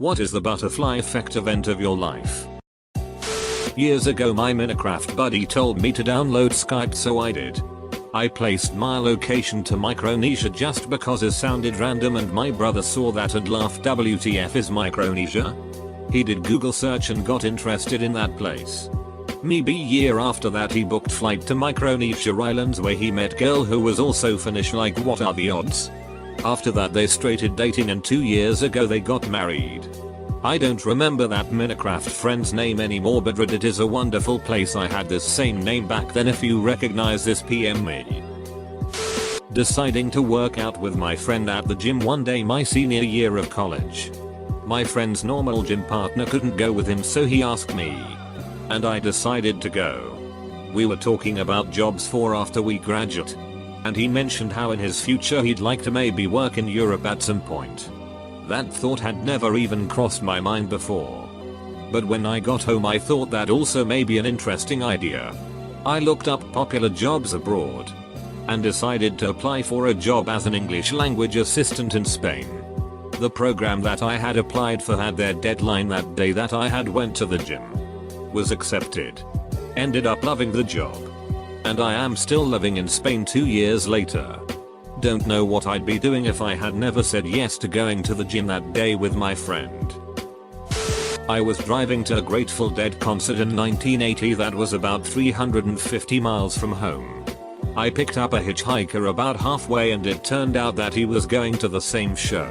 What is the butterfly effect event of your life? Years ago my Minecraft buddy told me to download Skype, so I did. I placed my location to Micronesia just because it sounded random and my brother saw that and laughed, WTF is Micronesia? He did Google search and got interested in that place. Maybe year after that he booked flight to Micronesia Islands where he met girl who was also Finnish, like what are the odds? After that they started dating and 2 years ago they got married. I don't remember that Minecraft friend's name anymore, but Reddit is a wonderful place. I had this same name back then. If you recognize this, PM me. Deciding to work out with my friend at the gym one day my senior year of college. My friend's normal gym partner couldn't go with him, so he asked me. And I decided to go. We were talking about jobs for after we graduate. And he mentioned how in his future he'd like to maybe work in Europe at some point. That thought had never even crossed my mind before. But when I got home I thought that also may be an interesting idea. I looked up popular jobs abroad. And decided to apply for a job as an English language assistant in Spain. The program that I had applied for had their deadline that day that I had went to the gym. Was accepted. Ended up loving the job. And I am still living in Spain 2 years later. Don't know what I'd be doing if I had never said yes to going to the gym that day with my friend. I was driving to a Grateful Dead concert in 1980 that was about 350 miles from home. I picked up a hitchhiker about halfway and it turned out that he was going to the same show.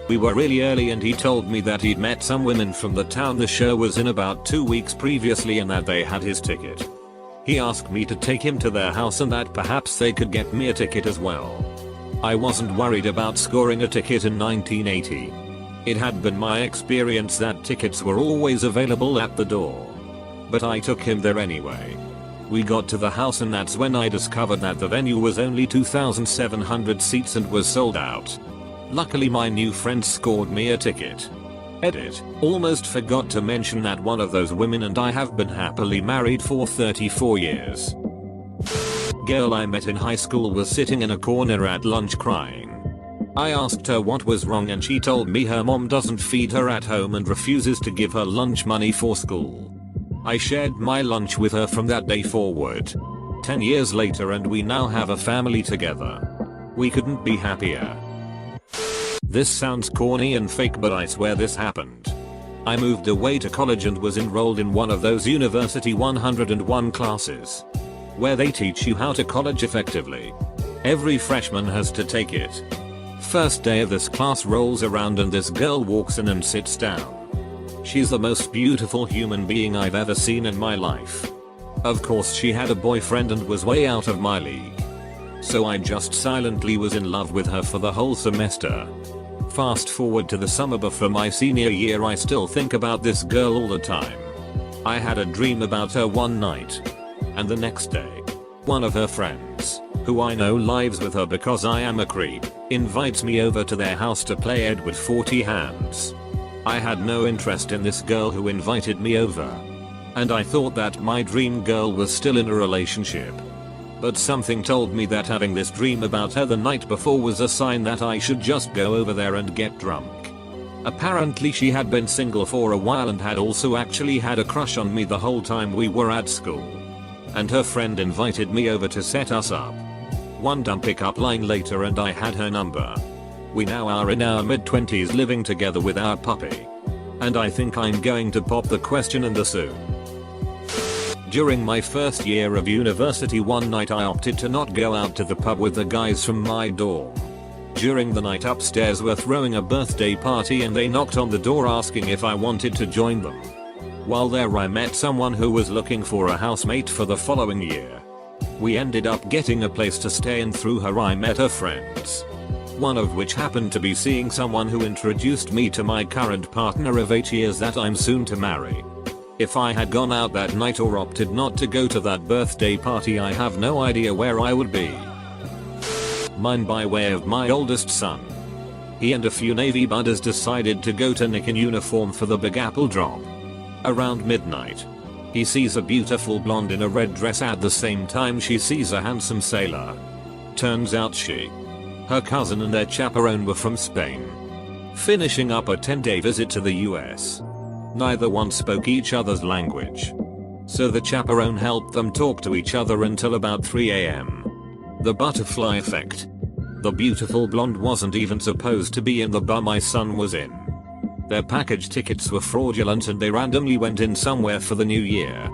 We were really early and he told me that he'd met some women from the town the show was in about 2 weeks previously and that they had his ticket. He asked me to take him to their house and that perhaps they could get me a ticket as well. I wasn't worried about scoring a ticket in 1980. It had been my experience that tickets were always available at the door. But I took him there anyway. We got to the house and that's when I discovered that the venue was only 2,700 seats and was sold out. Luckily my new friend scored me a ticket. Edit. Almost forgot to mention that one of those women and I have been happily married for 34 years. Girl I met in high school was sitting in a corner at lunch crying. I asked her what was wrong and she told me her mom doesn't feed her at home and refuses to give her lunch money for school. I shared my lunch with her from that day forward. 10 years later and we now have a family together. We couldn't be happier. This sounds corny and fake, but I swear this happened. I moved away to college and was enrolled in one of those University 101 classes. Where they teach you how to college effectively. Every freshman has to take it. First day of this class rolls around and this girl walks in and sits down. She's the most beautiful human being I've ever seen in my life. Of course she had a boyfriend and was way out of my league. So I just silently was in love with her for the whole semester. Fast forward to the summer before my senior year, I still think about this girl all the time. I had a dream about her one night. And the next day, one of her friends, who I know lives with her because I am a creep, invites me over to their house to play Ed with 40 hands. I had no interest in this girl who invited me over. And I thought that my dream girl was still in a relationship. But something told me that having this dream about her the night before was a sign that I should just go over there and get drunk. Apparently she had been single for a while and had also actually had a crush on me the whole time we were at school. And her friend invited me over to set us up. One dumb pickup line later and I had her number. We now are in our mid-20s living together with our puppy. And I think I'm going to pop the question in the soon. During my first year of university one night I opted to not go out to the pub with the guys from my dorm. During the night upstairs were throwing a birthday party and they knocked on the door asking if I wanted to join them. While there I met someone who was looking for a housemate for the following year. We ended up getting a place to stay and through her I met her friends. One of which happened to be seeing someone who introduced me to my current partner of 8 years that I'm soon to marry. If I had gone out that night or opted not to go to that birthday party I have no idea where I would be. Mine by way of my oldest son. He and a few Navy buddies decided to go to Nick in uniform for the Big Apple drop. Around midnight. He sees a beautiful blonde in a red dress at the same time she sees a handsome sailor. Turns out she, her cousin and their chaperone were from Spain. finishing up a 10-day visit to the US. Neither one spoke each other's language, so the chaperone helped them talk to each other until about 3 AM. The butterfly effect. The beautiful blonde wasn't even supposed to be in the bar my son was in. Their package tickets were fraudulent and they randomly went in somewhere for the new year.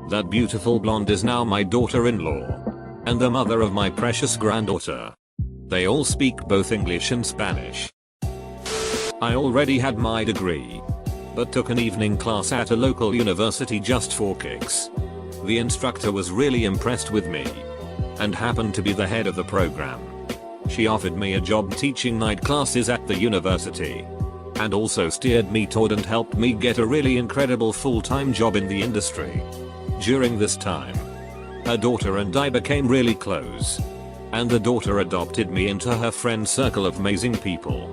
That beautiful blonde is now my daughter-in-law, and the mother of my precious granddaughter. They all speak both English and Spanish. I already had my degree, but took an evening class at a local university just for kicks. The instructor was really impressed with me, and happened to be the head of the program. She offered me a job teaching night classes at the university, and also steered me toward and helped me get a really incredible full-time job in the industry. During this time, her daughter and I became really close, and the daughter adopted me into her friend circle of amazing people.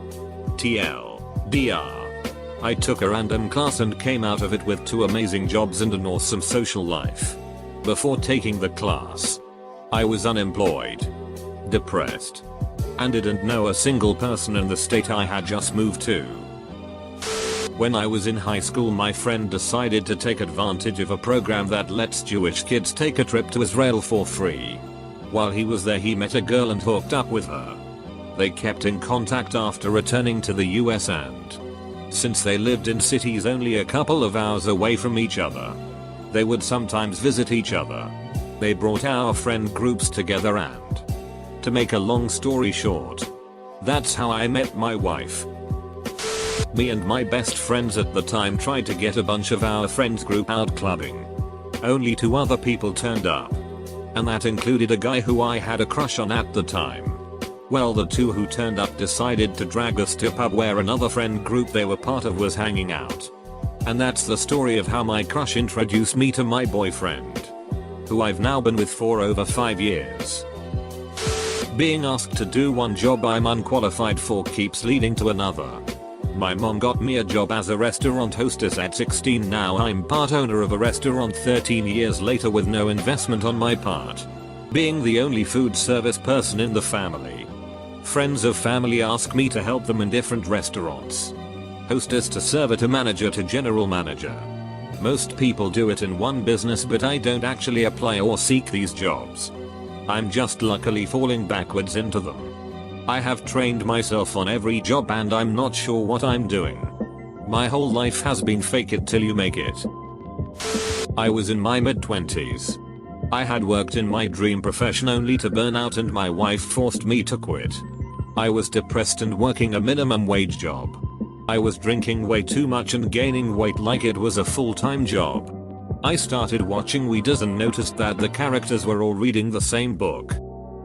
TLDR. I took a random class and came out of it with 2 amazing jobs and an awesome social life. Before taking the class, I was unemployed, depressed, and didn't know a single person in the state I had just moved to. When I was in high school, my friend decided to take advantage of a program that lets Jewish kids take a trip to Israel for free. While he was there, he met a girl and hooked up with her. They kept in contact after returning to the US, and since they lived in cities only a couple of hours away from each other, they would sometimes visit each other. They brought our friend groups together, and to make a long story short, that's how I met my wife. Me and my best friends at the time tried to get a bunch of our friends group out clubbing. Only 2 other people turned up, and that included a guy who I had a crush on at the time. Well, the 2 who turned up decided to drag us to a pub where another friend group they were part of was hanging out. And that's the story of how my crush introduced me to my boyfriend, who I've now been with for over 5 years. Being asked to do one job I'm unqualified for keeps leading to another. My mom got me a job as a restaurant hostess at 16. Now I'm part owner of a restaurant 13 years later with no investment on my part, being the only food service person in the family. Friends of family ask me to help them in different restaurants. Hostess to server to manager to general manager. Most people do it in one business, but I don't actually apply or seek these jobs. I'm just luckily falling backwards into them. I have trained myself on every job and I'm not sure what I'm doing. My whole life has been fake it till you make it. I was in my mid-20s. I had worked in my dream profession only to burn out, and my wife forced me to quit. I was depressed and working a minimum wage job. I was drinking way too much and gaining weight like it was a full-time job. I started watching Weeders and noticed that the characters were all reading the same book.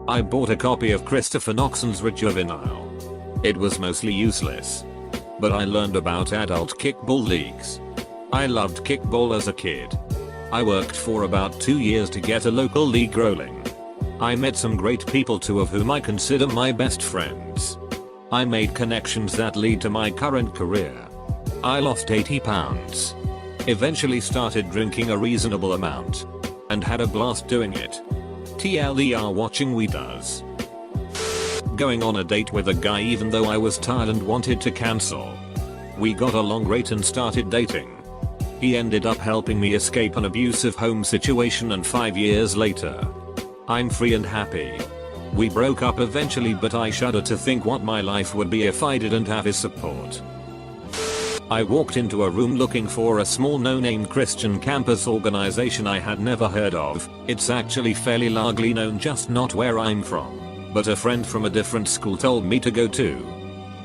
I bought a copy of Christopher Noxon's Rich Juvenile. It was mostly useless, but I learned about adult kickball leagues. I loved kickball as a kid. I worked for about 2 years to get a local league rolling. I met some great people, 2 of whom I consider my best friends. I made connections that lead to my current career. I lost 80 pounds. Eventually started drinking a reasonable amount, and had a blast doing it. TLDR watching Weeders. Going on a date with a guy even though I was tired and wanted to cancel. We got along great and started dating. He ended up helping me escape an abusive home situation, and 5 years later, I'm free and happy. We broke up eventually, but I shudder to think what my life would be if I didn't have his support. I walked into a room looking for a small no-name Christian campus organization I had never heard of. It's actually fairly largely known, just not where I'm from. But a friend from a different school told me to go to.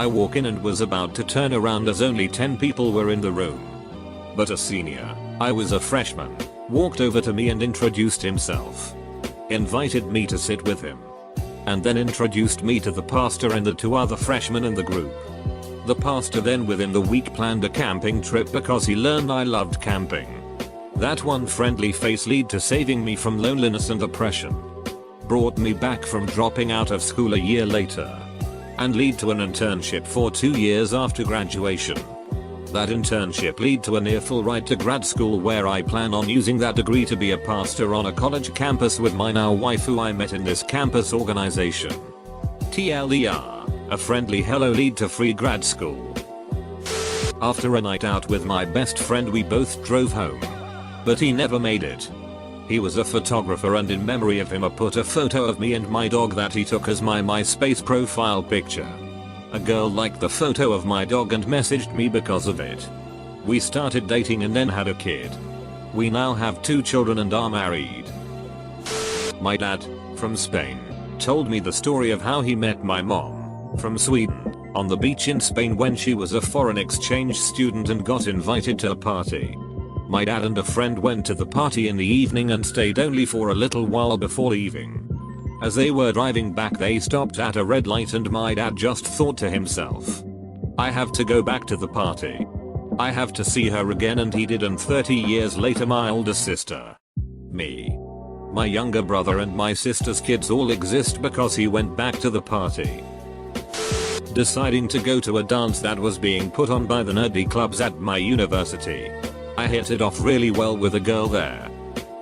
I walk in and was about to turn around as only 10 people were in the room. But a senior, I was a freshman, walked over to me and introduced himself. Invited me to sit with him. And then introduced me to the pastor and the 2 other freshmen in the group. The pastor then within the week planned a camping trip because he learned I loved camping. That one friendly face led to saving me from loneliness and depression. Brought me back from dropping out of school a year later. And led to an internship for 2 years after graduation. That internship led to a near full ride to grad school, where I plan on using that degree to be a pastor on a college campus with my now wife, who I met in this campus organization. TLDR. A friendly hello lead to free grad school. After a night out with my best friend we both drove home. But he never made it. He was a photographer and in memory of him I put a photo of me and my dog that he took as my MySpace profile picture. A girl liked the photo of my dog and messaged me because of it. We started dating and then had a kid. We now have 2 children and are married. My dad, from Spain, told me the story of how he met my mom, from Sweden, on the beach in Spain when she was a foreign exchange student and got invited to a party. My dad and a friend went to the party in the evening and stayed only for a little while before leaving. As they were driving back they stopped at a red light and my dad just thought to himself, I have to go back to the party. I have to see her again, and he did, and 30 years later my older sister, me, my younger brother and my sister's kids all exist because he went back to the party. Deciding to go to a dance that was being put on by the nerdy clubs at my university. I hit it off really well with a girl there.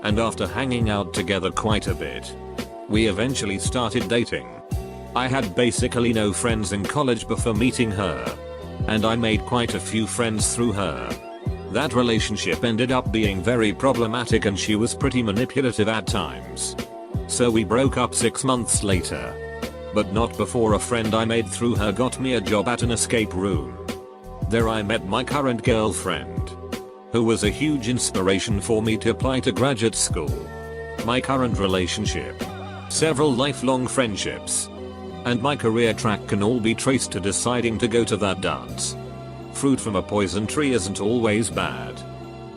And after hanging out together quite a bit, we eventually started dating. I had basically no friends in college before meeting her. And I made quite a few friends through her. That relationship ended up being very problematic and she was pretty manipulative at times. So we broke up 6 months later. But not before a friend I made through her got me a job at an escape room. There I met my current girlfriend, who was a huge inspiration for me to apply to graduate school. My current relationship, several lifelong friendships, and my career track can all be traced to deciding to go to that dance. Fruit from a poison tree isn't always bad.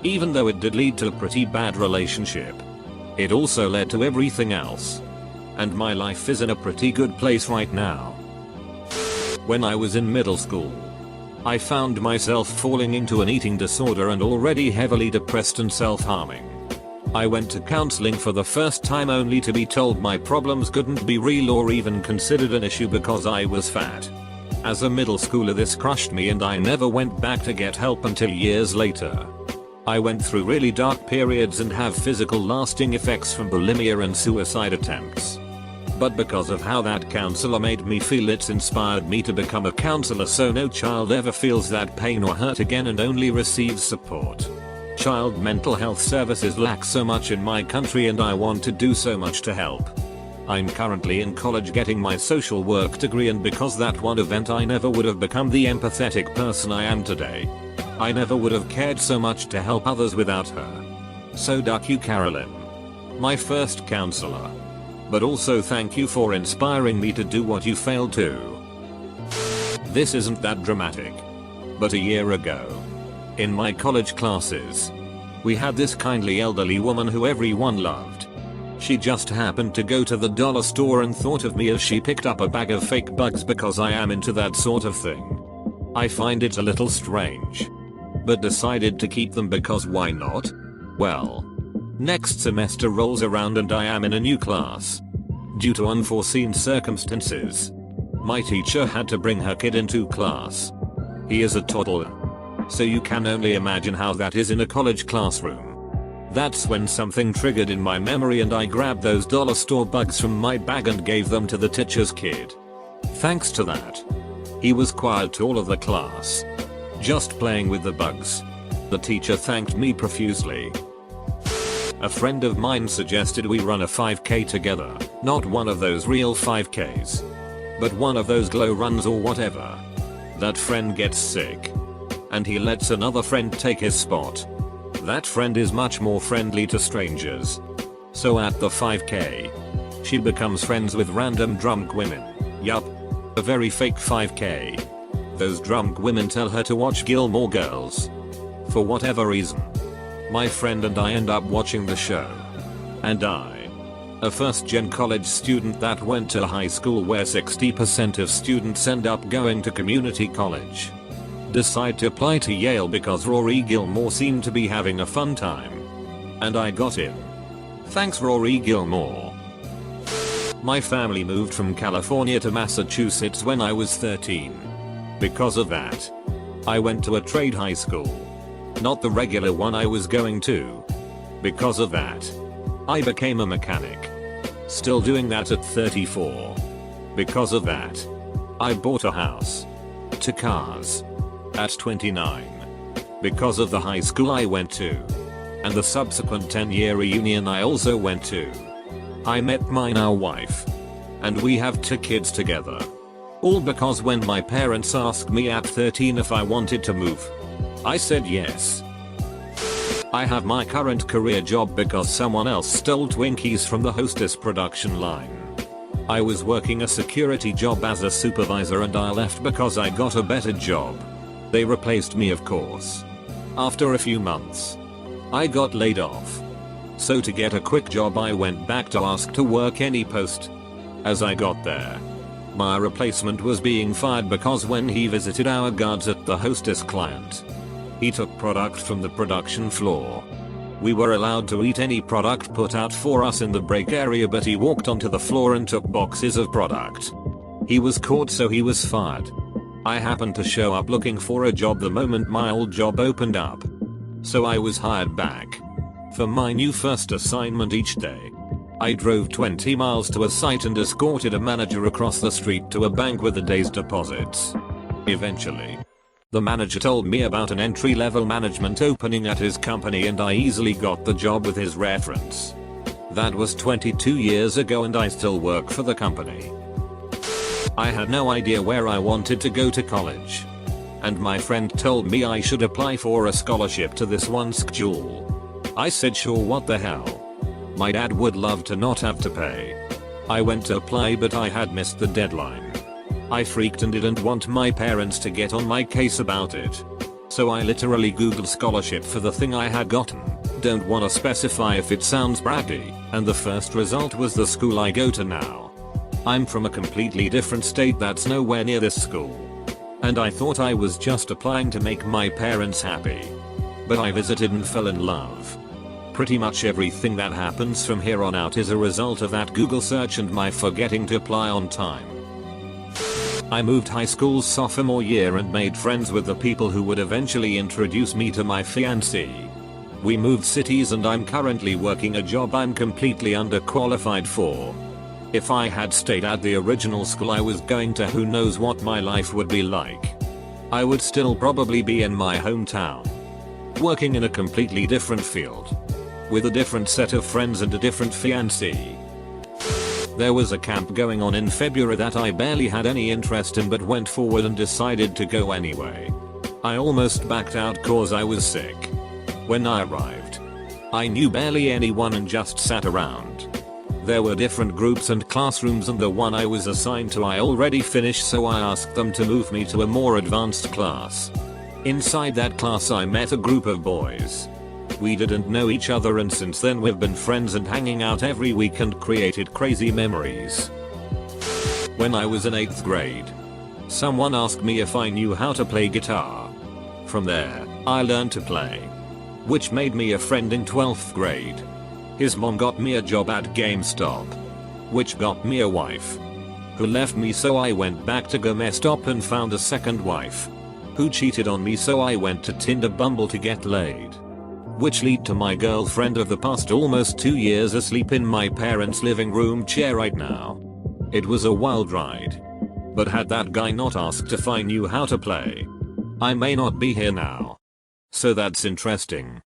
Even though it did lead to a pretty bad relationship, it also led to everything else. And my life is in a pretty good place right now. When I was in middle school, I found myself falling into an eating disorder and already heavily depressed and self-harming. I went to counseling for the first time only to be told my problems couldn't be real or even considered an issue because I was fat. As a middle schooler this crushed me and I never went back to get help until years later. I went through really dark periods and have physical lasting effects from bulimia and suicide attempts. But because of how that counselor made me feel, it's inspired me to become a counselor so no child ever feels that pain or hurt again and only receives support. Child mental health services lack so much in my country and I want to do so much to help. I'm currently in college getting my social work degree, and because that one event I never would have become the empathetic person I am today. I never would have cared so much to help others without her. So duck you, Carolyn, my first counselor. But also thank you for inspiring me to do what you failed to. This isn't that dramatic. But a year ago, in my college classes, we had this kindly elderly woman who everyone loved. She just happened to go to the dollar store and thought of me as she picked up a bag of fake bugs because I am into that sort of thing. I find it a little strange, but decided to keep them because why not? Well, next semester rolls around and I am in a new class. Due to unforeseen circumstances, my teacher had to bring her kid into class. He is a toddler, so you can only imagine how that is in a college classroom. That's when something triggered in my memory and I grabbed those dollar store bugs from my bag and gave them to the teacher's kid. Thanks to that, he was quiet to all of the class, just playing with the bugs. The teacher thanked me profusely. A friend of mine suggested we run a 5k together, not one of those real 5ks, but one of those glow runs or whatever. That friend gets sick, and he lets another friend take his spot. That friend is much more friendly to strangers. So at the 5k, she becomes friends with random drunk women. Yup, a very fake 5k. Those drunk women tell her to watch Gilmore Girls. For whatever reason, my friend and I end up watching the show. And I, a first-gen college student that went to a high school where 60% of students end up going to community college, decide to apply to Yale because Rory Gilmore seemed to be having a fun time. And I got in. Thanks Rory Gilmore. My family moved from California to Massachusetts when I was 13. Because of that, I went to a trade high school. Not the regular one I was going to. Because of that, I became a mechanic. Still doing that at 34. Because of that, I bought a house. 2 cars. At 29. Because of the high school I went to. And the subsequent 10-year reunion I also went to. I met my now wife. And we have 2 kids together. All because when my parents asked me at 13 if I wanted to move, I said yes. I have my current career job because someone else stole Twinkies from the hostess production line. I was working a security job as a supervisor and I left because I got a better job. They replaced me, of course. After a few months, I got laid off. So to get a quick job I went back to ask to work any post. As I got there, my replacement was being fired because when he visited our guards at the hostess client, he took product from the production floor. We were allowed to eat any product put out for us in the break area, but he walked onto the floor and took boxes of product. He was caught, so he was fired. I happened to show up looking for a job the moment my old job opened up. So I was hired back. For my new first assignment each day, I drove 20 miles to a site and escorted a manager across the street to a bank with a day's deposits. Eventually, the manager told me about an entry-level management opening at his company and I easily got the job with his reference. That was 22 years ago and I still work for the company. I had no idea where I wanted to go to college. And my friend told me I should apply for a scholarship to this one school. I said sure, what the hell. My dad would love to not have to pay. I went to apply but I had missed the deadline. I freaked and didn't want my parents to get on my case about it. So I literally googled scholarship for the thing I had gotten. Don't wanna specify if it sounds braggy, and the first result was the school I go to now. I'm from a completely different state that's nowhere near this school. And I thought I was just applying to make my parents happy. But I visited and fell in love. Pretty much everything that happens from here on out is a result of that Google search and my forgetting to apply on time. I moved high school sophomore year and made friends with the people who would eventually introduce me to my fiancée. We moved cities and I'm currently working a job I'm completely underqualified for. If I had stayed at the original school I was going to, who knows what my life would be like. I would still probably be in my hometown, working in a completely different field, with a different set of friends and a different fiancée. There was a camp going on in February that I barely had any interest in but went forward and decided to go anyway. I almost backed out cause I was sick. When I arrived, I knew barely anyone and just sat around. There were different groups and classrooms and the one I was assigned to I already finished, so I asked them to move me to a more advanced class. Inside that class I met a group of boys. We didn't know each other and since then we've been friends and hanging out every week and created crazy memories. When I was in 8th grade, someone asked me if I knew how to play guitar. From there, I learned to play, which made me a friend in 12th grade. His mom got me a job at GameStop, which got me a wife, who left me, so I went back to GameStop and found a second wife, who cheated on me, so I went to Tinder Bumble to get laid. Which led to my girlfriend of the past almost 2 years asleep in my parents' living room chair right now. It was a wild ride. But had that guy not asked if I knew how to play, I may not be here now. So that's interesting.